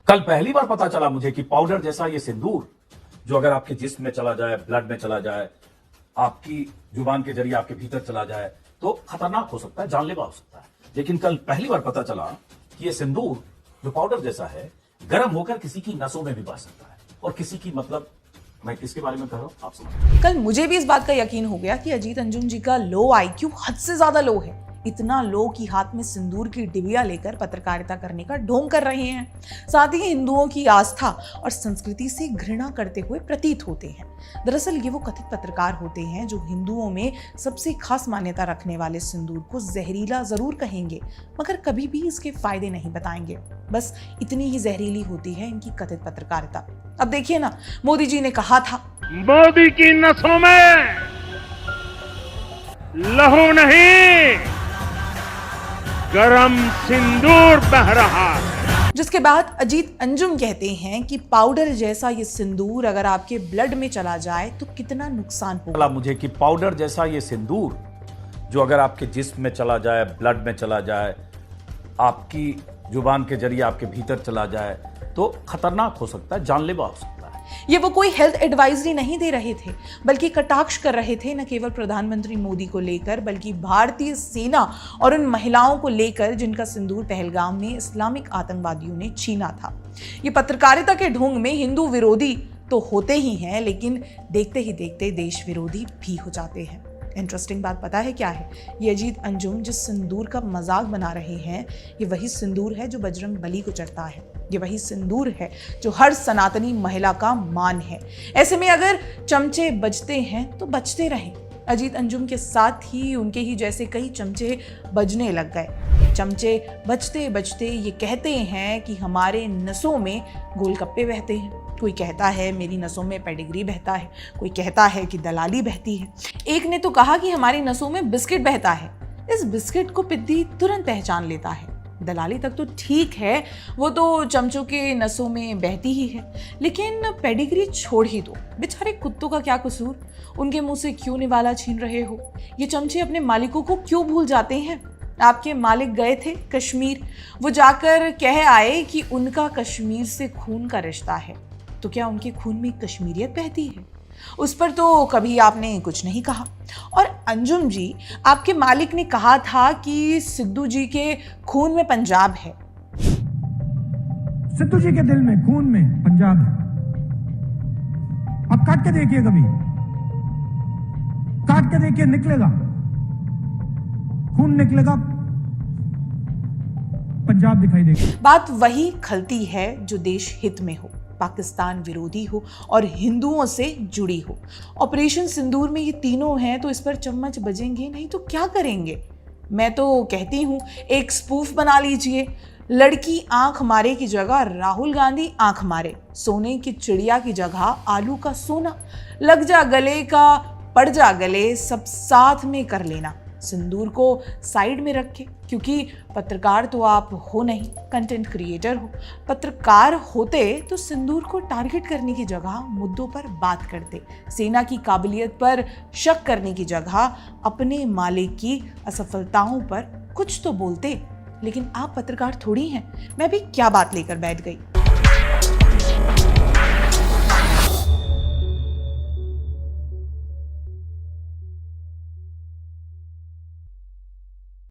कल पहली बार पता चला मुझे कि पाउडर जैसा ये सिंदूर जो अगर आपके जिस्म में चला जाए, ब्लड में चला जाए, आपकी जुबान के जरिए आपके भीतर चला जाए तो खतरनाक हो सकता है, जानलेवा हो सकता है। लेकिन कल पहली बार पता चला कि ये सिंदूर जो पाउडर जैसा है गर्म होकर किसी की नसों में भी बह सकता है और किसी की मैं किसके बारे में कह रहा हूं आप समझ। कल मुझे भी इस बात का यकीन हो गया कि अजीत अंजुम जी का लो आईक्यू हद से ज्यादा लो है। इतना लो कि हाथ में सिंदूर की डिबिया लेकर पत्रकारिता करने का ढोंग कर रहे हैं। साथ ही हिंदुओं की आस्था और संस्कृति से घृणा करते हुए प्रतीत होते हैं। दरअसल ये वो कथित पत्रकार होते हैं जो हिंदुओं में सबसे खास मान्यता रखने वाले सिंदूर को जहरीला जरूर कहेंगे, मगर कभी भी इसके फायदे नहीं बताएंगे। बस इतनी ही जहरीली होती है इनकी कथित पत्रकारिता। अब देखिए ना, मोदी जी ने कहा था, मोदी की नसों में लहू नहीं, गरम सिंदूर बह रहा है। जिसके बाद अजीत अंजुम कहते हैं कि पाउडर जैसा ये सिंदूर अगर आपके ब्लड में चला जाए तो कितना नुकसान होगा। मुझे कि पाउडर जैसा ये सिंदूर जो अगर आपके जिस्म में चला जाए, ब्लड में चला जाए, आपकी जुबान के जरिए आपके भीतर चला जाए तो खतरनाक हो सकता है, जानलेवा हो सकता है। ये वो कोई हेल्थ एडवाइजरी नहीं दे रहे थे, बल्कि कटाक्ष कर रहे थे न केवल प्रधानमंत्री मोदी को लेकर, बल्कि भारतीय सेना और उन महिलाओं को लेकर जिनका सिंदूर पहलगाम में इस्लामिक आतंकवादियों ने छीना था। ये पत्रकारिता के ढोंग में हिंदू विरोधी तो होते ही हैं, लेकिन देखते ही देखते देश विरोधी भी हो जाते हैं। इंटरेस्टिंग बात पता है क्या है? ये अजीत अंजुम जिस सिंदूर का मजाक बना रहे हैं, ये वही सिंदूर है जो बजरंग बली को चढ़ता है। ये वही सिंदूर है जो हर सनातनी महिला का मान है। ऐसे में अगर चमचे बजते हैं तो बजते रहें। अजीत अंजुम के साथ ही उनके ही जैसे कई चमचे बजने लग गए। चमचे बजते बजते ये कहते हैं कि हमारे नसों में गोलगप्पे बहते हैं। कोई कहता है मेरी नसों में पेडिग्री बहता है, कोई कहता है कि दलाली बहती है। एक ने तो कहा कि हमारी नसों में बिस्किट बहता है। इस बिस्किट को पिद्दी तुरंत पहचान लेता है। दलाली तक तो ठीक है, वो तो चमचों के नसों में बहती ही है, लेकिन पेडिग्री छोड़ ही दो। बेचारे कुत्तों का क्या कसूर? उनके मुंह से क्यों निवाला छीन रहे हो? ये चमचे अपने मालिकों को क्यों भूल जाते हैं? आपके मालिक गए थे कश्मीर, वो जाकर कह आए कि उनका कश्मीर से खून का रिश्ता है, तो क्या उनके खून में कश्मीरियत बहती है? उस पर तो कभी आपने कुछ नहीं कहा। और अंजुम जी, आपके मालिक ने कहा था कि सिद्धू जी के खून में पंजाब है। सिद्धू जी के दिल में, खून में पंजाब है। अब काट के देखिए, कभी काट के देखिए, निकलेगा खून, निकलेगा पंजाब दिखाई देगा। बात वही खलती है जो देश हित में हो, पाकिस्तान विरोधी हो और हिंदुओं से जुड़ी हो। ऑपरेशन सिंदूर में ये तीनों हैं, तो इस पर चम्मच बजेंगे नहीं तो क्या करेंगे? मैं तो कहती हूँ एक स्पूफ बना लीजिए। लड़की आंख मारे की जगह राहुल गांधी आंख मारे, सोने की चिड़िया की जगह आलू का सोना, लग जा गले का पड़ जा गले, सब साथ में कर लेना। सिंदूर को साइड में रखे, क्योंकि पत्रकार तो आप हो नहीं, कंटेंट क्रिएटर हो। पत्रकार होते तो सिंदूर को टारगेट करने की जगह मुद्दों पर बात करते, सेना की काबिलियत पर शक करने की जगह अपने मालिक की असफलताओं पर कुछ तो बोलते। लेकिन आप पत्रकार थोड़ी हैं, मैं भी क्या बात लेकर बैठ गई।